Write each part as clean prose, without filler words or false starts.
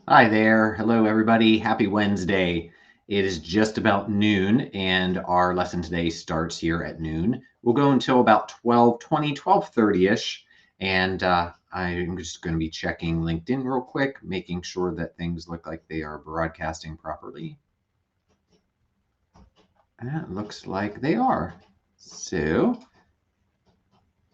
Hi there. Hello, everybody. Happy Wednesday. It is just about noon, and our lesson today starts here at noon. We'll go until about 12:20, 12:30-ish, and I'm just going to be checking LinkedIn real quick, making sure that things look like they are broadcasting properly. And it looks like they are. So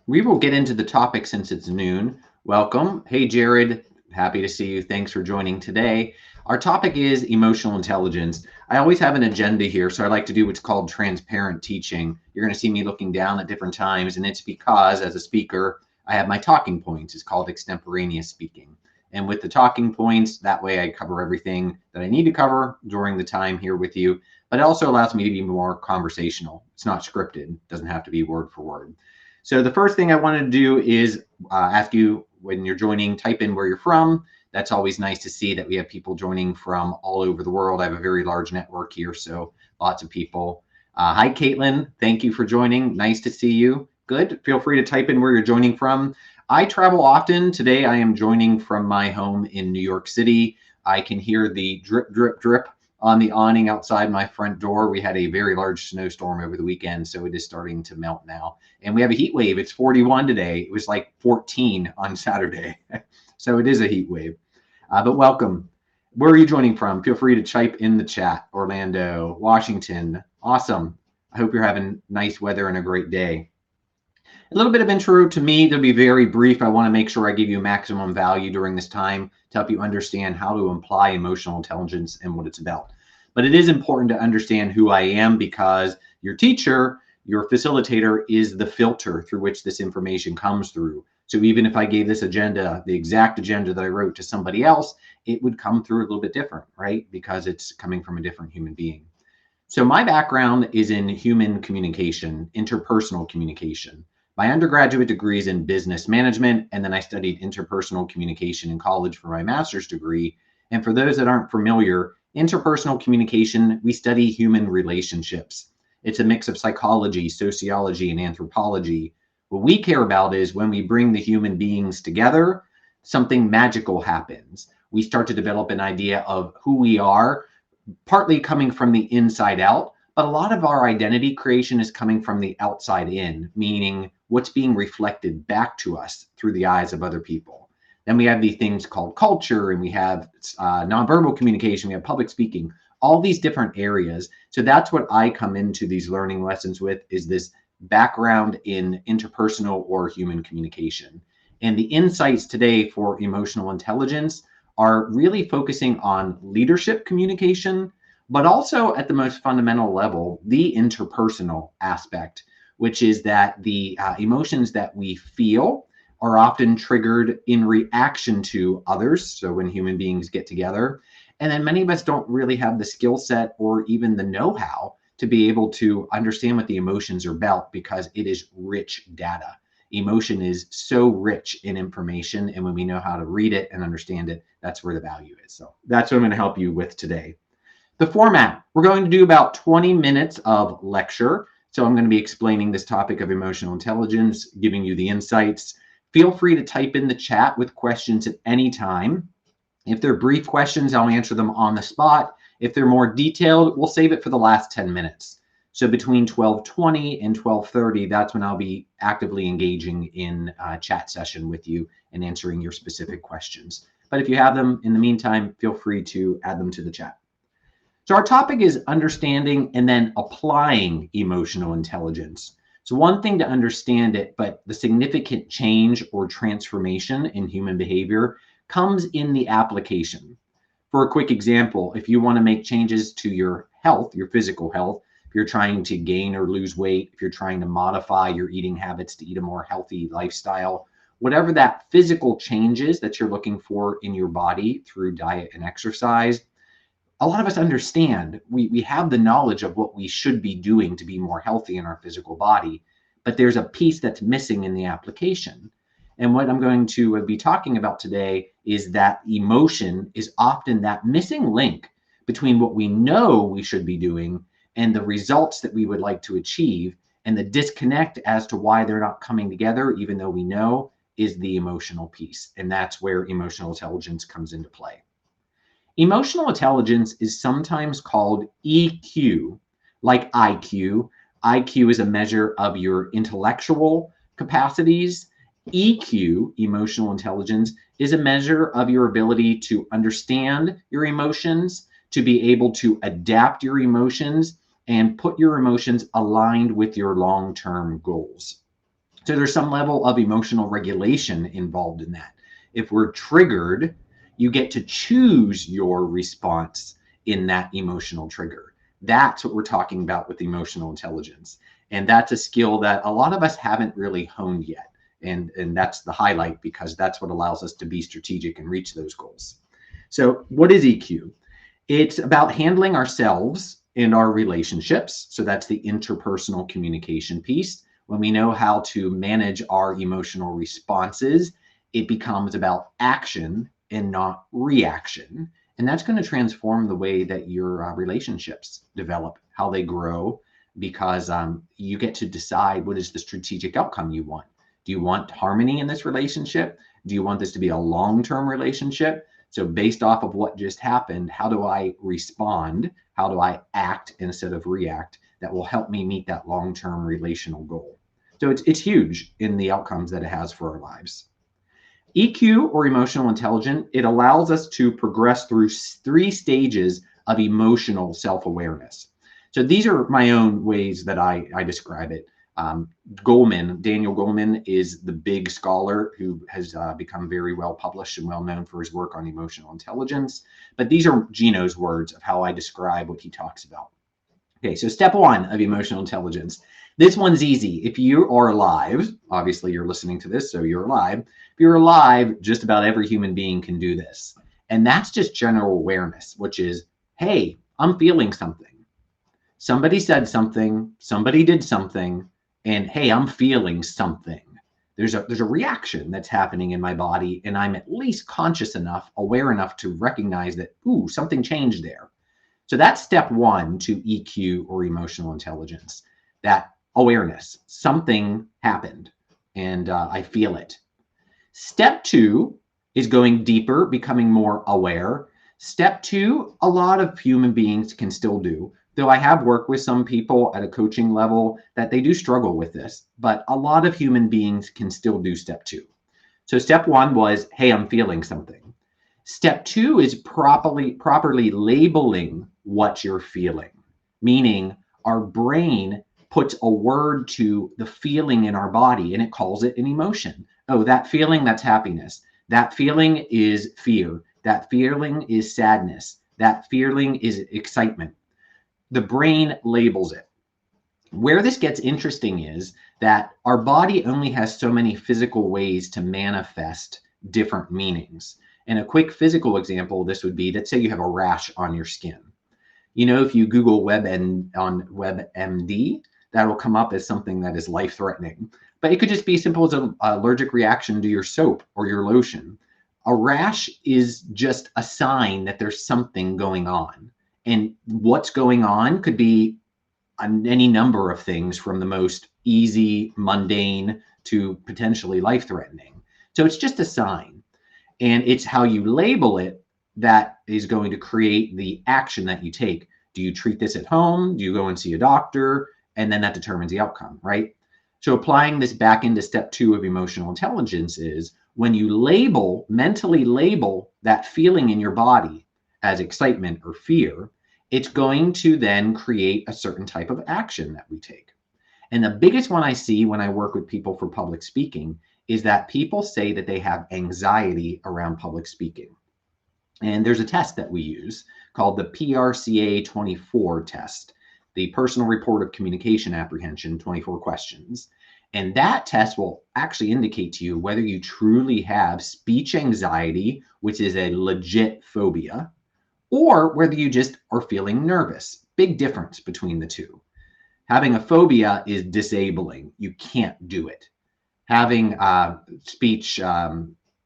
we will get into the topic since it's noon. Welcome. Hey, Jared. Happy to see you. Thanks for joining today. Our topic is emotional intelligence. I always have an agenda here, so I like to do what's called transparent teaching. You're going to see me looking down at different times, and it's because as a speaker, I have my talking points. It's called extemporaneous speaking. And with the talking points, that way I cover everything that I need to cover during the time here with you, but it also allows me to be more conversational. It's not scripted, it doesn't have to be word for word. So the first thing I want to do is ask you when you're joining, type in where you're from. That's always nice to see that we have people joining from all over the world. I have a very large network here, so lots of people. Hi, Caitlin. Thank you for joining. Nice to see you. Good. Feel free to type in where you're joining from. I travel often. Today, I am joining from my home in New York City. I can hear the drip, drip, drip on the awning outside my front door. We had a very large snowstorm over the weekend, so it is starting to melt now. And we have a heat wave. It's 41 today. It was like 14 on Saturday. So it is a heat wave. But welcome. Where are you joining from? Feel free to type in the chat. Orlando, Washington. Awesome. I hope you're having nice weather and a great day. A little bit of intro to me. They'll be very brief. I want to make sure I give you maximum value during this time to help you understand how to apply emotional intelligence and what it's about. But it is important to understand who I am because your teacher, your facilitator, is the filter through which this information comes through. So even if I gave this agenda, the exact agenda that I wrote to somebody else, it would come through a little bit different, right? Because it's coming from a different human being. So my background is in human communication, interpersonal communication. My undergraduate degree is in business management, and then I studied interpersonal communication in college for my master's degree. And for those that aren't familiar, interpersonal communication, we study human relationships. It's a mix of psychology, sociology, and anthropology. What we care about is when we bring the human beings together, something magical happens. We start to develop an idea of who we are, partly coming from the inside out, but a lot of our identity creation is coming from the outside in, meaning what's being reflected back to us through the eyes of other people. Then we have these things called culture, and we have nonverbal communication, we have public speaking, all these different areas. So that's what I come into these learning lessons with, is this background in interpersonal or human communication. And the insights today for emotional intelligence are really focusing on leadership communication, but also at the most fundamental level, the interpersonal aspect, which is that the emotions that we feel are often triggered in reaction to others. So when human beings get together, and then many of us don't really have the skill set or even the know-how to be able to understand what the emotions are about because it is rich data. Emotion is so rich in information, and when we know how to read it and understand it, that's where the value is. So that's what I'm going to help you with today. The format, we're going to do about 20 minutes of lecture. So I'm going to be explaining this topic of emotional intelligence, giving you the insights. Feel free to type in the chat with questions at any time. If they're brief questions, I'll answer them on the spot. If they're more detailed, we'll save it for the last 10 minutes. So between 12:20 and 12:30, that's when I'll be actively engaging in a chat session with you and answering your specific questions. But if you have them in the meantime, feel free to add them to the chat. So our topic is understanding and then applying emotional intelligence. So one thing to understand it, but the significant change or transformation in human behavior comes in the application. For a quick example, if you want to make changes to your health, your physical health, if you're trying to gain or lose weight, if you're trying to modify your eating habits to eat a more healthy lifestyle, whatever that physical changes that you're looking for in your body through diet and exercise, a lot of us understand, we have the knowledge of what we should be doing to be more healthy in our physical body, but there's a piece that's missing in the application. And what I'm going to be talking about today is that emotion is often that missing link between what we know we should be doing and the results that we would like to achieve, and the disconnect as to why they're not coming together, even though we know, is the emotional piece. And that's where emotional intelligence comes into play. Emotional intelligence is sometimes called EQ, like IQ. IQ is a measure of your intellectual capacities. EQ, emotional intelligence, is a measure of your ability to understand your emotions, to be able to adapt your emotions, and put your emotions aligned with your long-term goals. So there's some level of emotional regulation involved in that. If we're triggered, you get to choose your response in that emotional trigger. That's what we're talking about with emotional intelligence. And that's a skill that a lot of us haven't really honed yet. And that's the highlight, because that's what allows us to be strategic and reach those goals. So what is EQ? It's about handling ourselves and our relationships. So that's the interpersonal communication piece. When we know how to manage our emotional responses, it becomes about action and not reaction. And that's going to transform the way that your relationships develop, how they grow, because you get to decide what is the strategic outcome you want. Do you want harmony in this relationship? Do you want this to be a long-term relationship? So based off of what just happened, how do I respond? How do I act instead of react? That will help me meet that long-term relational goal. So it's huge in the outcomes that it has for our lives. EQ, or emotional intelligence, it allows us to progress through 3 stages of emotional self-awareness. So these are my own ways that I describe it. Daniel Goleman is the big scholar who has become very well published and well known for his work on emotional intelligence. But these are Gino's words of how I describe what he talks about. Okay, so step 1 of emotional intelligence. This one's easy. If you are alive, obviously you're listening to this, so you're alive. If you're alive, just about every human being can do this. And that's just general awareness, which is, hey, I'm feeling something. Somebody said something, somebody did something, and hey, I'm feeling something. There's a reaction that's happening in my body, and I'm at least conscious enough, aware enough to recognize that, ooh, something changed there. So that's step 1 to EQ, or emotional intelligence, that awareness. Something happened, and I feel it. Step 2 is going deeper, becoming more aware. Step 2, a lot of human beings can still do, though I have worked with some people at a coaching level that they do struggle with this, but a lot of human beings can still do step 2. So step 1 was, hey, I'm feeling something. Step 2 is properly labeling what you're feeling, meaning our brain puts a word to the feeling in our body and it calls it an emotion. Oh, that feeling, that's happiness. That feeling is fear. That feeling is sadness. That feeling is excitement. The brain labels it. Where this gets interesting is that our body only has so many physical ways to manifest different meanings. And a quick physical example, this would be, let's say you have a rash on your skin. You know, if you Google on WebMD, that'll come up as something that is life-threatening. But it could just be as simple as an allergic reaction to your soap or your lotion. A rash is just a sign that there's something going on. And what's going on could be any number of things, from the most easy, mundane, to potentially life-threatening. So it's just a sign. And it's how you label it that is going to create the action that you take. Do you treat this at home? Do you go and see a doctor? And then that determines the outcome, right? So applying this back into step 2 of emotional intelligence is, when you mentally label that feeling in your body as excitement or fear, it's going to then create a certain type of action that we take. And the biggest one I see when I work with people for public speaking is that people say that they have anxiety around public speaking. And there's a test that we use called the PRCA 24 test, the Personal Report of Communication Apprehension, 24 questions. And that test will actually indicate to you whether you truly have speech anxiety, which is a legit phobia, or whether you just are feeling nervous. Big difference between the two. Having a phobia is disabling. You can't do it. Having speech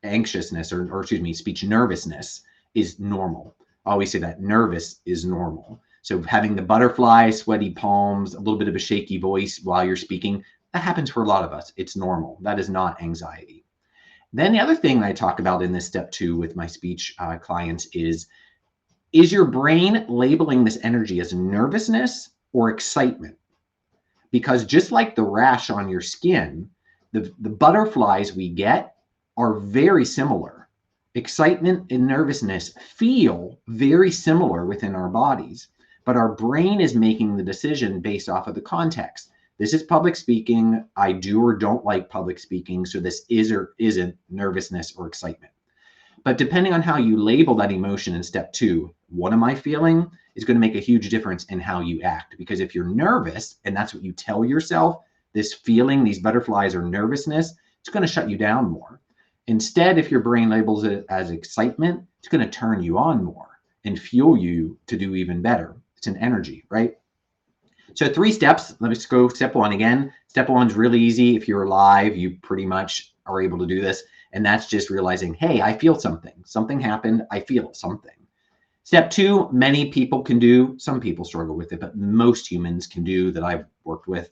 anxiousness, or excuse me, speech nervousness is normal. I always say that nervous is normal. So having the butterfly, sweaty palms, a little bit of a shaky voice while you're speaking, that happens for a lot of us. It's normal. That is not anxiety. Then the other thing I talk about in this step 2 with my speech clients is Is your brain labeling this energy as nervousness or excitement? Because just like the rash on your skin, the butterflies we get are very similar. Excitement and nervousness feel very similar within our bodies, but our brain is making the decision based off of the context. This is public speaking. I do or don't like public speaking, so this is or isn't nervousness or excitement. But depending on how you label that emotion in step 2, what am I feeling, is going to make a huge difference in how you act. Because if you're nervous and that's what you tell yourself, this feeling, these butterflies are nervousness, it's going to shut you down more. Instead, if your brain labels it as excitement, it's going to turn you on more and fuel you to do even better. It's an energy, right? So 3 steps. Let's go step 1 again. Step 1 is really easy. If you're live, you pretty much are able to do this. And that's just realizing, hey, I feel something. Something happened. I feel something. Step 2, many people can do. Some people struggle with it, but most humans can do that I've worked with.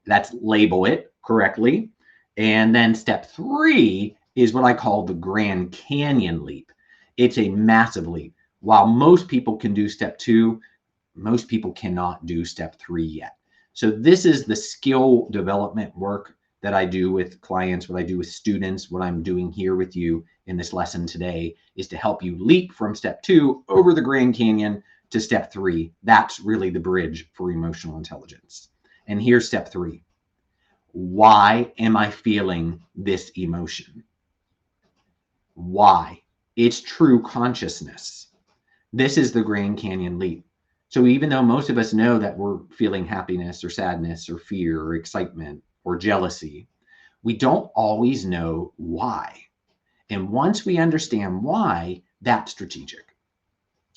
That's label it correctly. And then step 3 is what I call the Grand Canyon leap. It's a massive leap. While most people can do step 2, most people cannot do step 3 yet. So this is the skill development work that I do with clients, what I do with students, what I'm doing here with you in this lesson today is to help you leap from step 2 over the Grand Canyon to step 3. That's really the bridge for emotional intelligence. And here's step 3. Why am I feeling this emotion? Why? It's true consciousness. This is the Grand Canyon leap. So even though most of us know that we're feeling happiness or sadness or fear or excitement or jealousy, we don't always know why. And once we understand why, that's strategic.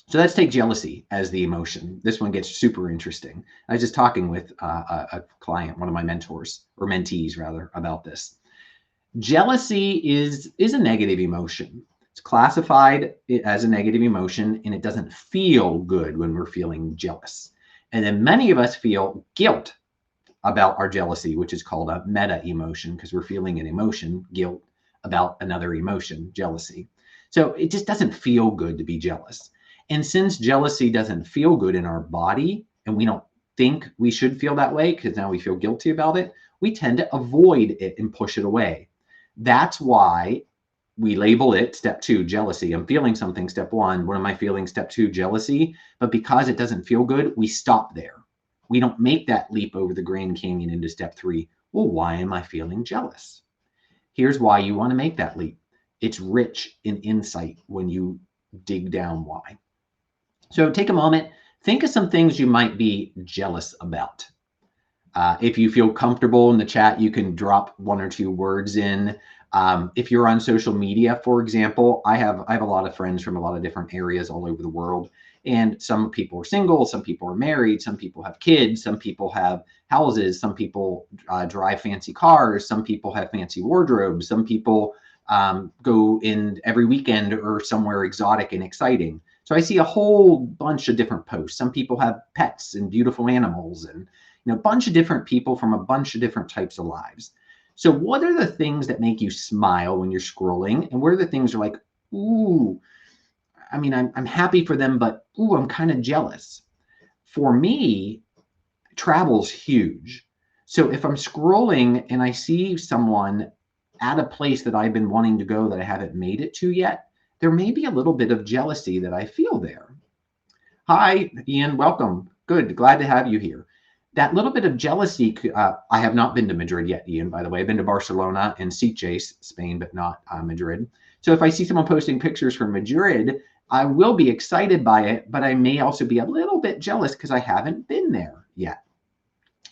So let's take jealousy as the emotion. This one gets super interesting. I was just talking with a client, one of my mentors, or mentees rather, about this. Jealousy is a negative emotion. It's classified as a negative emotion, and it doesn't feel good when we're feeling jealous. And then many of us feel guilt about our jealousy, which is called a meta emotion, because we're feeling an emotion, guilt, about another emotion, jealousy. So it just doesn't feel good to be jealous. And since jealousy doesn't feel good in our body, and we don't think we should feel that way because now we feel guilty about it, we tend to avoid it and push it away. That's why we label it step 2, jealousy. I'm feeling something, step 1. What am I feeling? Step 2, jealousy. But because it doesn't feel good, we stop there. We don't make that leap over the Grand Canyon into step 3. Well, why am I feeling jealous? Here's why you want to make that leap. It's rich in insight when you dig down why. So take a moment, think of some things you might be jealous about. If you feel comfortable in the chat, you can drop 1 or 2 words in. If you're on social media, for example, I have a lot of friends from a lot of different areas all over the world. And some people are single, some people are married, some people have kids, some people have houses, some people drive fancy cars, some people have fancy wardrobes, some people go in every weekend or somewhere exotic and exciting. So I see a whole bunch of different posts. Some people have pets and beautiful animals and a bunch of different people from a bunch of different types of lives. So what are the things that make you smile when you're scrolling? And what are the things you're like, ooh, I mean, I'm happy for them, but ooh, I'm kind of jealous. For me, travel's huge. So if I'm scrolling and I see someone at a place that I've been wanting to go that I haven't made it to yet, there may be a little bit of jealousy that I feel there. Hi, Ian, welcome. Good, glad to have you here. That little bit of jealousy, I have not been to Madrid yet, Ian, by the way. I've been to Barcelona and Sitges, Spain, but not Madrid. So if I see someone posting pictures from Madrid, I will be excited by it, but I may also be a little bit jealous because I haven't been there yet.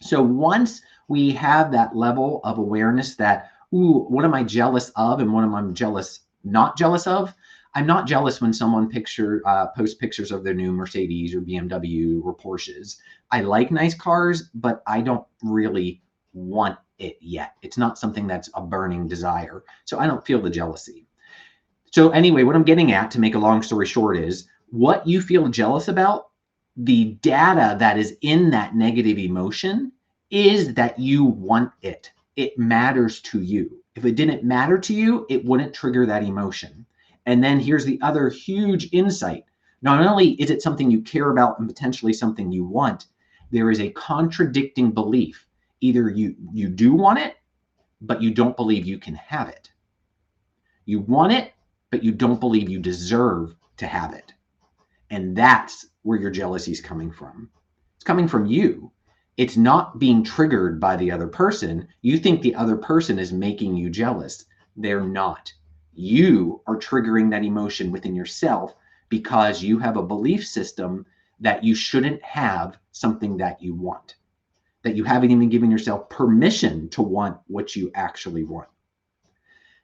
So once we have that level of awareness that, ooh, what am I jealous of and what am I not jealous of? I'm not jealous when someone posts pictures of their new Mercedes or BMW or Porsches. I like nice cars, but I don't really want it yet. It's not something that's a burning desire. So I don't feel the jealousy. So anyway, what I'm getting at, to make a long story short, is what you feel jealous about, the data that is in that negative emotion is that you want it. It matters to you. If it didn't matter to you, it wouldn't trigger that emotion. And then here's the other huge insight. Not only is it something you care about and potentially something you want, there is a contradicting belief. Either you do want it, but you don't believe you can have it. You want it, but you don't believe you deserve to have it. And that's where your jealousy is coming from. It's coming from you. It's not being triggered by the other person. You think the other person is making you jealous. They're not. You are triggering that emotion within yourself because you have a belief system that you shouldn't have something that you want, that you haven't even given yourself permission to want what you actually want.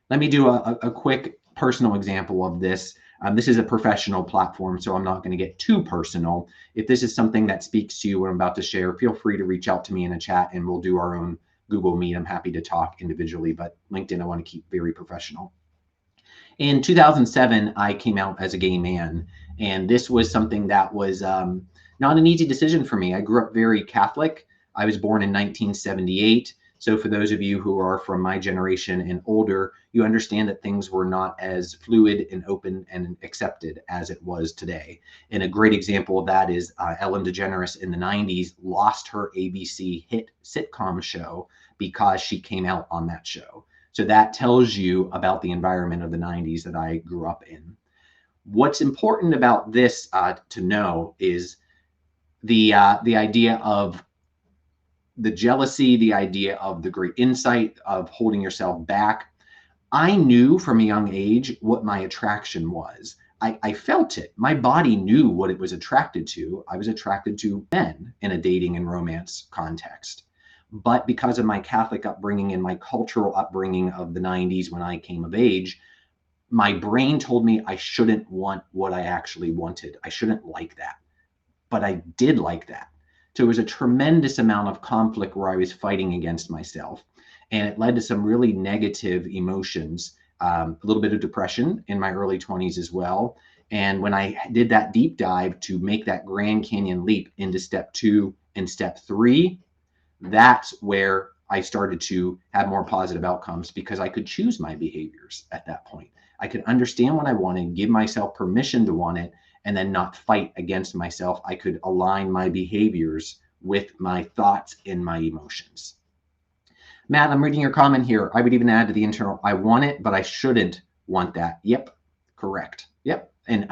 Let me do a quick personal example of this. This is a professional platform, so I'm not going to get too personal. If this is something that speaks to you, what I'm about to share, feel free to reach out to me in a chat and we'll do our own Google Meet. I'm happy to talk individually, but LinkedIn, I want to keep very professional. In 2007, I came out as a gay man, and this was something that was not an easy decision for me. I grew up very Catholic. I was born in 1978. So for those of you who are from my generation and older, you understand that things were not as fluid and open and accepted as it was today. And a great example of that is Ellen DeGeneres in the 90s lost her ABC hit sitcom show because she came out on that show. So that tells you about the environment of the 90s that I grew up in. What's important about this to know is the idea of the jealousy, the idea of the great insight of holding yourself back. I knew from a young age what my attraction was. I felt it. My body knew what it was attracted to. I was attracted to men in a dating and romance context. But because of my Catholic upbringing and my cultural upbringing of the 90s when I came of age, my brain told me I shouldn't want what I actually wanted. I shouldn't like that. But I did like that. So it was a tremendous amount of conflict where I was fighting against myself. And it led to some really negative emotions, a little bit of depression in my early 20s as well. And when I did that deep dive to make that Grand Canyon leap into step 2 and step 3, that's where I started to have more positive outcomes because I could choose my behaviors at that point. I could understand what I wanted, give myself permission to want it, and then not fight against myself. I could align my behaviors with my thoughts and my emotions. Matt, I'm reading your comment here. I would even add to the internal, I want it, but I shouldn't want that. Yep, correct. Yep. And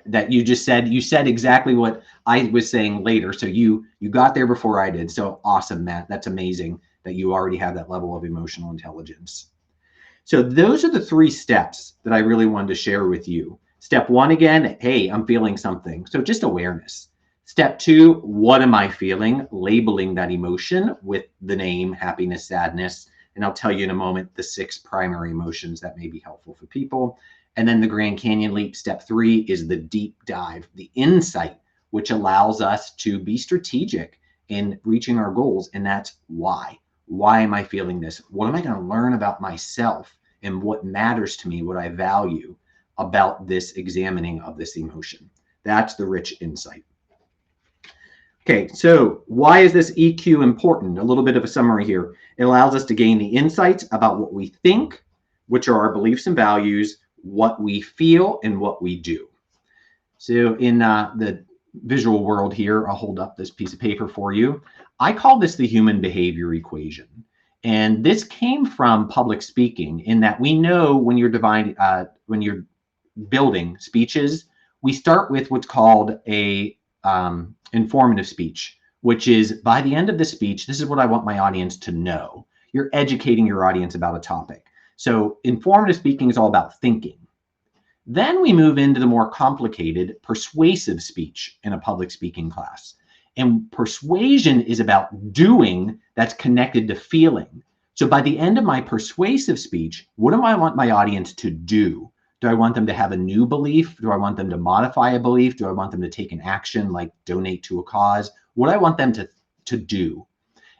that you just said, you said exactly what I was saying later. So you got there before I did. So awesome, Matt. That's amazing that you already have that level of emotional intelligence. So those are the 3 steps that I really wanted to share with you. Step 1, again, hey, I'm feeling something. So just awareness. Step 2, what am I feeling? Labeling that emotion with the name, happiness, sadness. And I'll tell you in a moment the 6 primary emotions that may be helpful for people. And then the Grand Canyon leap, step 3, is the deep dive, the insight, which allows us to be strategic in reaching our goals. And that's why. Why am I feeling this? What am I going to learn about myself and what matters to me, what I value about this examining of this emotion? That's the rich insight. Okay, so why is this EQ important? A little bit of a summary here. It allows us to gain the insights about what we think, which are our beliefs and values, what we feel, and what we do. So in the visual world here, I'll hold up this piece of paper for you. I call this the human behavior equation. And this came from public speaking, in that we know when you're building speeches, we start with what's called a informative speech, which is, by the end of the speech, this is what I want my audience to know. You're educating your audience about a topic. So informative speaking is all about thinking. Then we move into the more complicated persuasive speech in a public speaking class. And persuasion is about doing that's connected to feeling. So by the end of my persuasive speech, what do I want my audience to do? Do I want them to have a new belief? Do I want them to modify a belief? Do I want them to take an action like donate to a cause? What do I want them to do?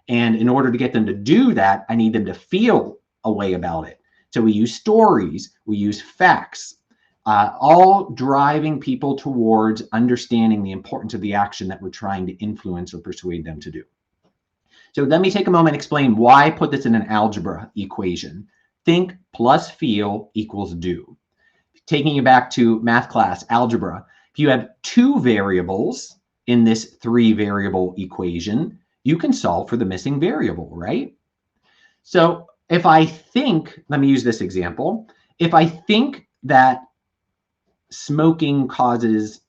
And in order to get them to do that, I need them to feel a way about it. So we use stories, we use facts, all driving people towards understanding the importance of the action that we're trying to influence or persuade them to do. So let me take a moment and explain why I put this in an algebra equation. Think plus feel equals do. Taking you back to math class, algebra, If you have two variables in this 3-variable equation, you can solve for the missing variable, right? So if I think, let me use this example. If I think that smoking causes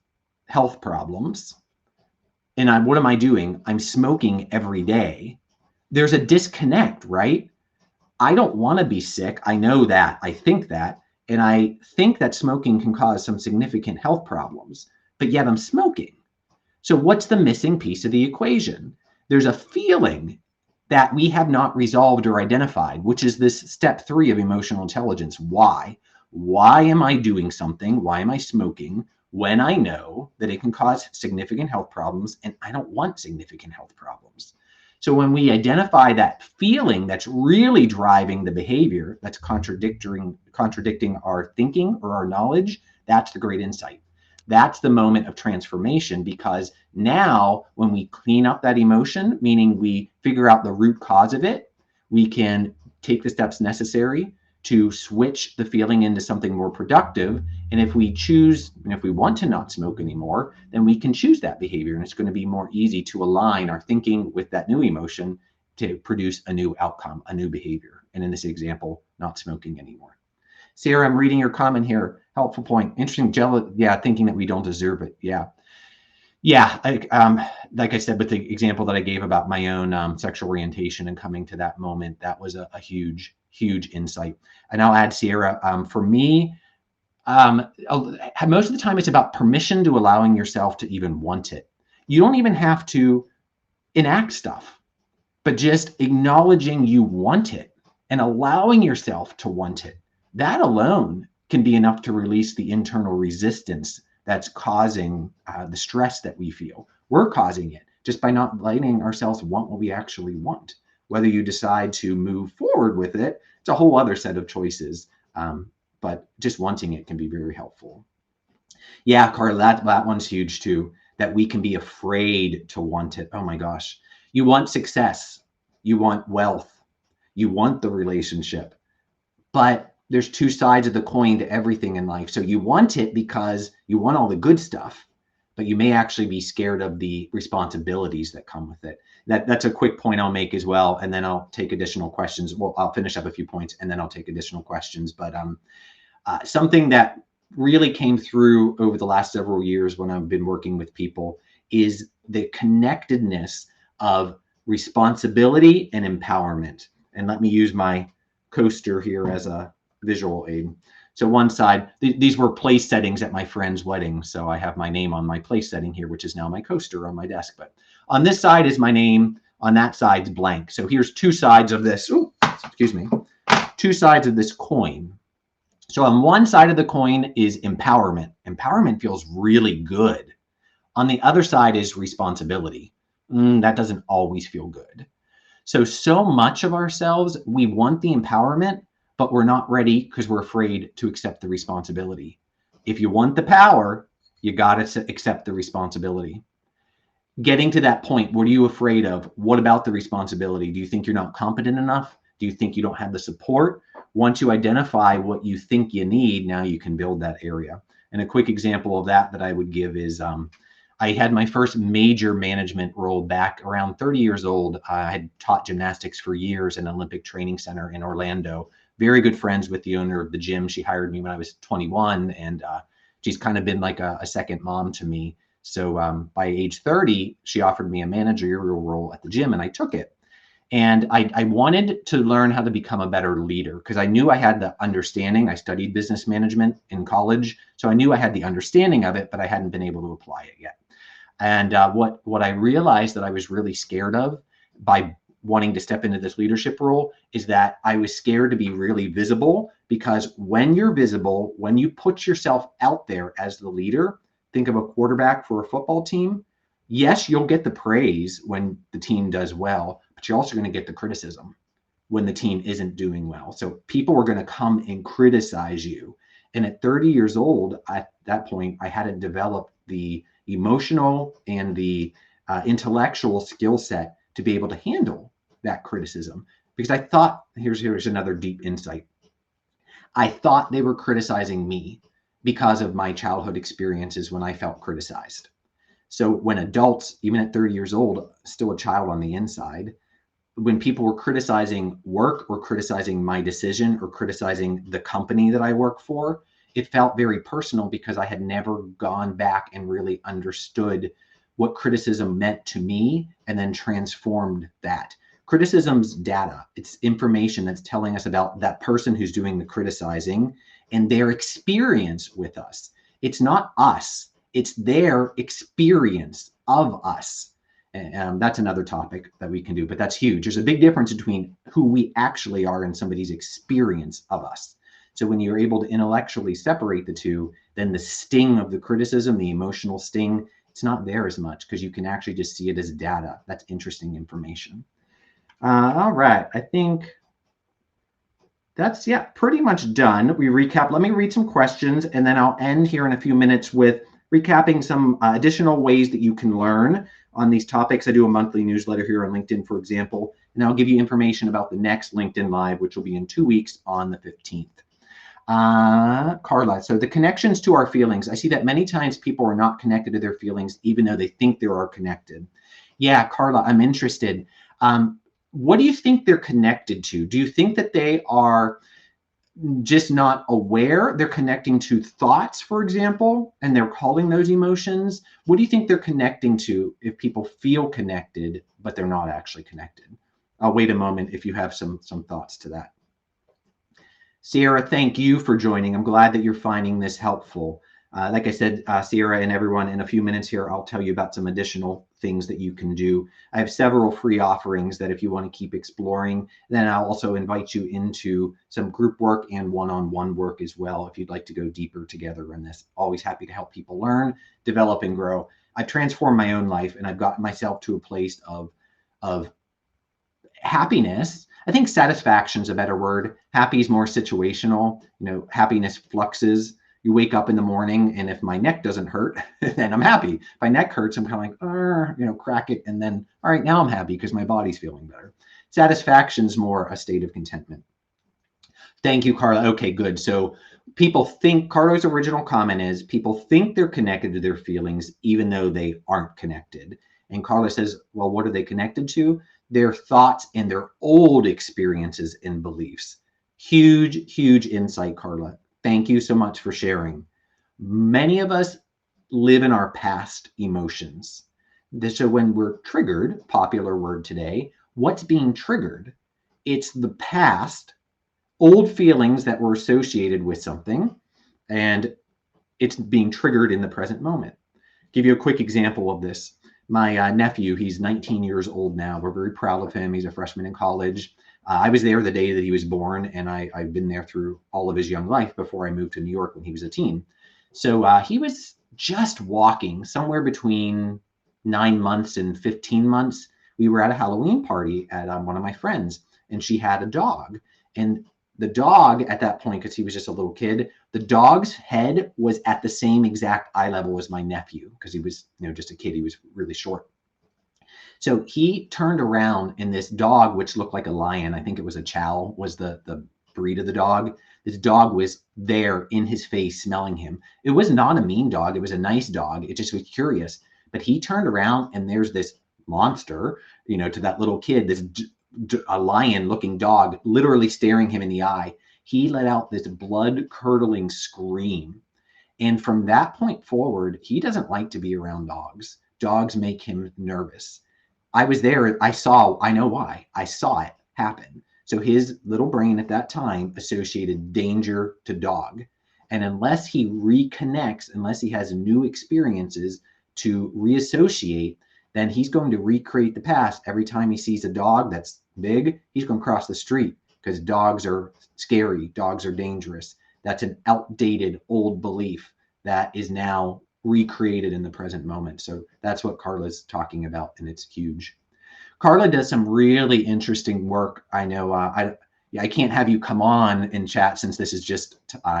health problems, and what am I doing? I'm smoking every day. There's a disconnect, right? I don't want to be sick. I know that. I think that. And I think that smoking can cause some significant health problems, but yet I'm smoking. So what's the missing piece of the equation? There's a feeling that we have not resolved or identified, which is this step 3 of emotional intelligence. Why? Why am I doing something? Why am I smoking when I know that it can cause significant health problems and I don't want significant health problems? So when we identify that feeling that's really driving the behavior, that's contradicting our thinking or our knowledge, that's the great insight. That's the moment of transformation, because now when we clean up that emotion, meaning we figure out the root cause of it, we can take the steps necessary to switch the feeling into something more productive. And if we choose, and if we want to not smoke anymore, then we can choose that behavior. And it's going to be more easy to align our thinking with that new emotion to produce a new outcome, a new behavior. And in this example, not smoking anymore. Sarah, I'm reading your comment here. Helpful point. Interesting. Yeah, thinking that we don't deserve it. Yeah. Like I said, with the example that I gave about my own sexual orientation and coming to that moment, that was a huge, huge insight. And I'll add, Sierra, for me, most of the time it's about permission to allowing yourself to even want it. You don't even have to enact stuff, but just acknowledging you want it and allowing yourself to want it. That alone can be enough to release the internal resistance that's causing the stress that we feel. We're causing it just by not letting ourselves want what we actually want. Whether you decide to move forward with it, it's a whole other set of choices. But just wanting it can be very helpful. Yeah, Carla, that one's huge too, that we can be afraid to want it. Oh my gosh. You want success. You want wealth. You want the relationship. But there's two sides of the coin to everything in life. So you want it because you want all the good stuff, but you may actually be scared of the responsibilities that come with it. That's a quick point I'll make as well. And then I'll take additional questions. Well, I'll finish up a few points and then I'll take additional questions. But something that really came through over the last several years when I've been working with people is the connectedness of responsibility and empowerment. And let me use my coaster here as a visual aid. So one side, these were place settings at my friend's wedding. So I have my name on my place setting here, which is now my coaster on my desk. But on this side is my name. On that side's blank. So here's two sides of this. Ooh, excuse me. Two sides of this coin. So on one side of the coin is empowerment. Empowerment feels really good. On the other side is responsibility. That doesn't always feel good. So much of ourselves, we want the empowerment, but we're not ready because we're afraid to accept the responsibility. If you want the power, you got to accept the responsibility. Getting to that point, what are you afraid of? What about the responsibility? Do you think you're not competent enough? Do you think you don't have the support? Once you identify what you think you need, now you can build that area. And a quick example of that I would give is I had my first major management role back around 30 years old. I had taught gymnastics for years in an Olympic training center in Orlando. Very good friends with the owner of the gym. She hired me when I was 21, and she's kind of been like a second mom to me. So by age 30, she offered me a managerial role at the gym, and I took it. And I wanted to learn how to become a better leader because I knew I had the understanding. I studied business management in college, so I knew I had the understanding of it, but I hadn't been able to apply it yet. And what I realized that I was really scared of by wanting to step into this leadership role is that I was scared to be really visible, because when you're visible, when you put yourself out there as the leader, think of a quarterback for a football team. Yes, you'll get the praise when the team does well, but you're also going to get the criticism when the team isn't doing well. So people are going to come and criticize you. And at 30 years old, at that point, I had to develop the emotional and the intellectual skill set to be able to handle that criticism. Because I thought, here's another deep insight. I thought they were criticizing me. because of my childhood experiences when I felt criticized. So when adults, even at 30 years old, still a child on the inside, when people were criticizing work or criticizing my decision or criticizing the company that I work for, it felt very personal because I had never gone back and really understood what criticism meant to me and then transformed that. Criticism's data. It's information that's telling us about that person who's doing the criticizing and their experience with us. It's not us. It's their experience of us. And that's another topic that we can do, but that's huge. There's a big difference between who we actually are and somebody's experience of us. So when you're able to intellectually separate the two, then the sting of the criticism, the emotional sting, it's not there as much because you can actually just see it as data. That's interesting information. All right, I think that's, yeah, pretty much done. We recap. Let me read some questions, and then I'll end here in a few minutes with recapping some additional ways that you can learn on these topics. I do a monthly newsletter here on LinkedIn, for example, and I'll give you information about the next LinkedIn Live, which will be in 2 weeks on the 15th. Carla, so the connections to our feelings. I see that many times people are not connected to their feelings, even though they think they are connected. Yeah, Carla, I'm interested. What do you think they're connected to? Do you think that they are just not aware? They're connecting to thoughts, for example, and they're calling those emotions. What do you think they're connecting to if people feel connected, but they're not actually connected? I'll wait a moment if you have some thoughts to that. Sierra, thank you for joining. I'm glad that you're finding this helpful. Like I said, Sierra and everyone, in a few minutes here, I'll tell you about some additional things that you can do. I have several free offerings that if you want to keep exploring, then I'll also invite you into some group work and one-on-one work as well if you'd like to go deeper together in this. Always happy to help people learn, develop, and grow. I've transformed my own life, and I've gotten myself to a place of happiness. I think satisfaction is a better word. Happy is more situational. You know, happiness fluxes. You wake up in the morning, and if my neck doesn't hurt, then I'm happy. If my neck hurts, I'm kind of like, crack it, and then, all right, now I'm happy because my body's feeling better. Satisfaction is more a state of contentment. Thank you, Carla. Okay, good. So people think, Carla's original comment is, people think they're connected to their feelings, even though they aren't connected. And Carla says, well, what are they connected to? Their thoughts and their old experiences and beliefs. Huge, huge insight, Carla. Thank you so much for sharing. Many of us live in our past emotions. So when we're triggered, popular word today, what's being triggered? It's the past, old feelings that were associated with something, and it's being triggered in the present moment. Give you a quick example of this. My nephew, he's 19 years old now. We're very proud of him. He's a freshman in college. I was there the day that he was born, and I've been there through all of his young life before I moved to New York when he was a teen. So he was just walking somewhere between 9 months and 15 months. We were at a Halloween party at one of my friends, and she had a dog. And the dog at that point, because he was just a little kid, the dog's head was at the same exact eye level as my nephew because he was, just a kid. He was really short. So he turned around, and this dog, which looked like a lion, I think it was a Chow, was the breed of the dog. This dog was there in his face, smelling him. It was not a mean dog. It was a nice dog. It just was curious. But he turned around, and there's this monster, to that little kid, this a lion-looking dog, literally staring him in the eye. He let out this blood-curdling scream. And from that point forward, he doesn't like to be around dogs. Dogs make him nervous. I was there. I know why. I saw it happen. So his little brain at that time associated danger to dog. And unless he reconnects, unless he has new experiences to reassociate, then he's going to recreate the past. Every time he sees a dog that's big, he's going to cross the street because dogs are scary. Dogs are dangerous. That's an outdated old belief that is now recreated in the present moment. So that's what Carla's talking about, and it's huge. Carla does some really interesting work. I know I can't have you come on in chat since this is just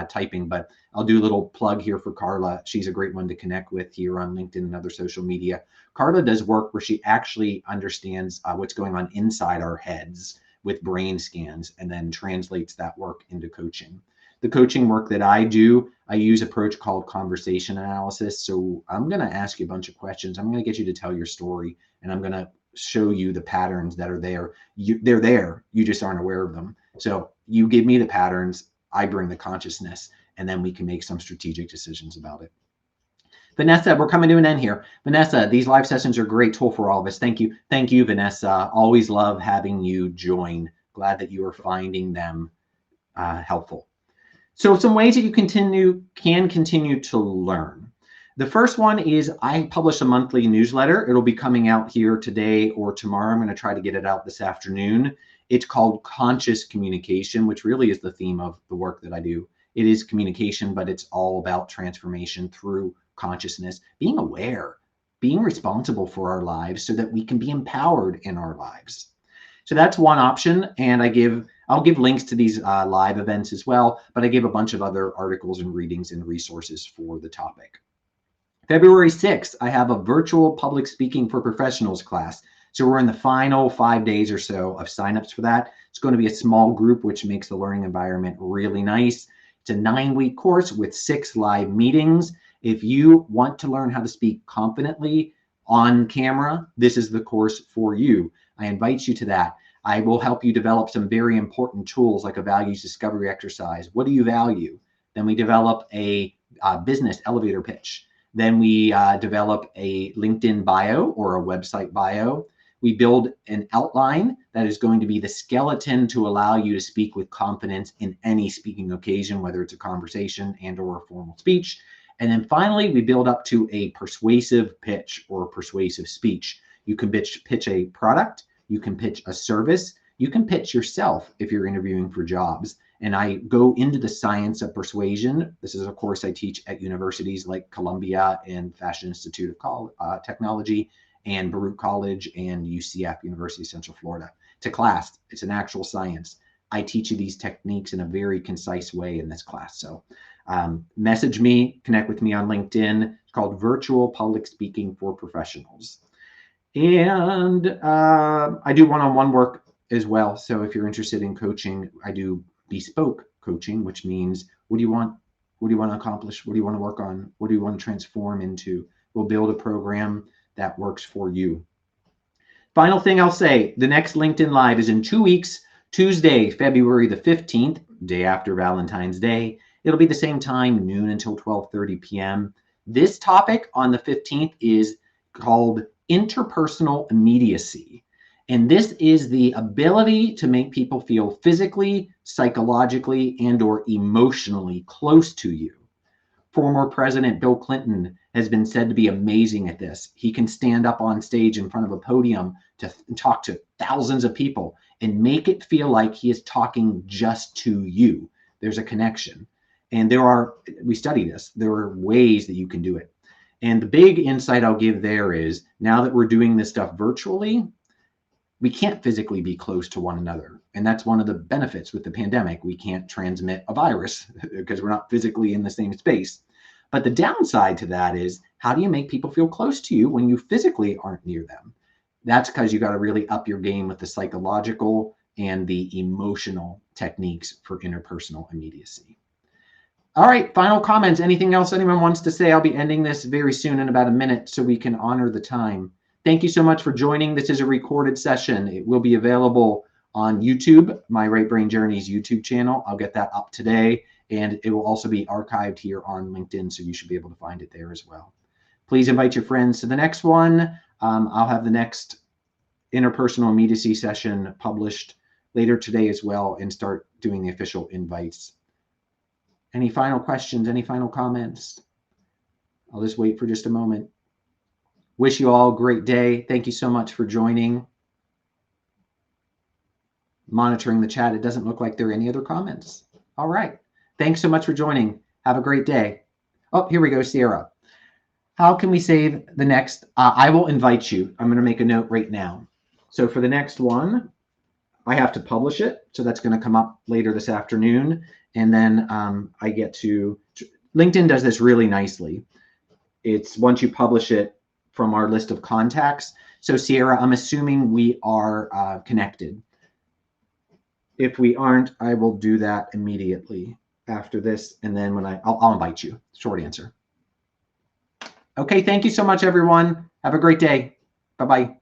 typing, but I'll do a little plug here for Carla. She's a great one to connect with here on LinkedIn and other social media. Carla does work where she actually understands what's going on inside our heads with brain scans and then translates that work into coaching. the coaching work that I do, I use an approach called conversation analysis. So I'm going to ask you a bunch of questions. I'm going to get you to tell your story, and I'm going to show you the patterns that are there. They're there. You just aren't aware of them. So you give me the patterns, I bring the consciousness, and then we can make some strategic decisions about it. Vanessa, we're coming to an end here. Vanessa, these live sessions are a great tool for all of us. Thank you. Thank you, Vanessa. Always love having you join. Glad that you are finding them helpful. So some ways that you can continue to learn. The first one is I publish a monthly newsletter. It'll be coming out here today or tomorrow. I'm going to try to get it out this afternoon. It's called Conscious Communication, which really is the theme of the work that I do. It is communication, but it's all about transformation through consciousness, being aware, being responsible for our lives so that we can be empowered in our lives. So that's one option. And I'll give links to these live events as well, but I give a bunch of other articles and readings and resources for the topic. February 6th, I have a virtual public speaking for professionals class. So we're in the final 5 days or so of signups for that. It's going to be a small group, which makes the learning environment really nice. It's a 9-week course with 6 live meetings. If you want to learn how to speak confidently on camera, this is the course for you. I invite you to that. I will help you develop some very important tools like a values discovery exercise. What do you value? Then we develop a business elevator pitch. Then we develop a LinkedIn bio or a website bio. We build an outline that is going to be the skeleton to allow you to speak with confidence in any speaking occasion, whether it's a conversation and or a formal speech. And then finally, we build up to a persuasive pitch or a persuasive speech. You can pitch a product, you can pitch a service, you can pitch yourself if you're interviewing for jobs. And I go into the science of persuasion. This is a course I teach at universities like Columbia and Fashion Institute of Technology and Baruch College and UCF, University of Central Florida. It's a class, it's an actual science. I teach you these techniques in a very concise way in this class. So message me, connect with me on LinkedIn. It's called Virtual Public Speaking for Professionals. And I do one-on-one work as well. So if you're interested in coaching, I do bespoke coaching, which means what do you want? What do you want to accomplish? What do you want to work on? What do you want to transform into? We'll build a program that works for you. Final thing I'll say, the next LinkedIn Live is in 2 weeks, Tuesday, February the 15th, day after Valentine's Day. It'll be the same time, noon until 12:30 p.m. This topic on the 15th is called interpersonal immediacy. And this is the ability to make people feel physically, psychologically, and or emotionally close to you. Former President Bill Clinton has been said to be amazing at this. He can stand up on stage in front of a podium to talk to thousands of people and make it feel like he is talking just to you. There's a connection. And we study this, there are ways that you can do it. And the big insight I'll give there is now that we're doing this stuff virtually, we can't physically be close to one another. And that's one of the benefits with the pandemic. We can't transmit a virus because we're not physically in the same space. But the downside to that is, how do you make people feel close to you when you physically aren't near them? That's because you got to really up your game with the psychological and the emotional techniques for interpersonal immediacy. All right, final comments. Anything else anyone wants to say? I'll be ending this very soon in about a minute so we can honor the time. Thank you so much for joining. This is a recorded session. It will be available on YouTube, my Right Brain Journeys YouTube channel. I'll get that up today, and it will also be archived here on LinkedIn, so you should be able to find it there as well. Please invite your friends to the next one. I'll have the next interpersonal immediacy session published later today as well and start doing the official invites. Any final questions? Any final comments? I'll just wait for just a moment. Wish you all a great day. Thank you so much for joining. Monitoring the chat, it doesn't look like there are any other comments. All right. Thanks so much for joining. Have a great day. Oh, here we go, Sierra. How can we save the next? I will invite you. I'm going to make a note right now. So for the next one, I have to publish it. So that's going to come up later this afternoon. And then I get to, LinkedIn does this really nicely. It's once you publish it from our list of contacts. So Sierra, I'm assuming we are connected. If we aren't, I will do that immediately. after this, and then when I'll invite you. Short answer. Okay, thank you so much, everyone. Have a great day. Bye-bye.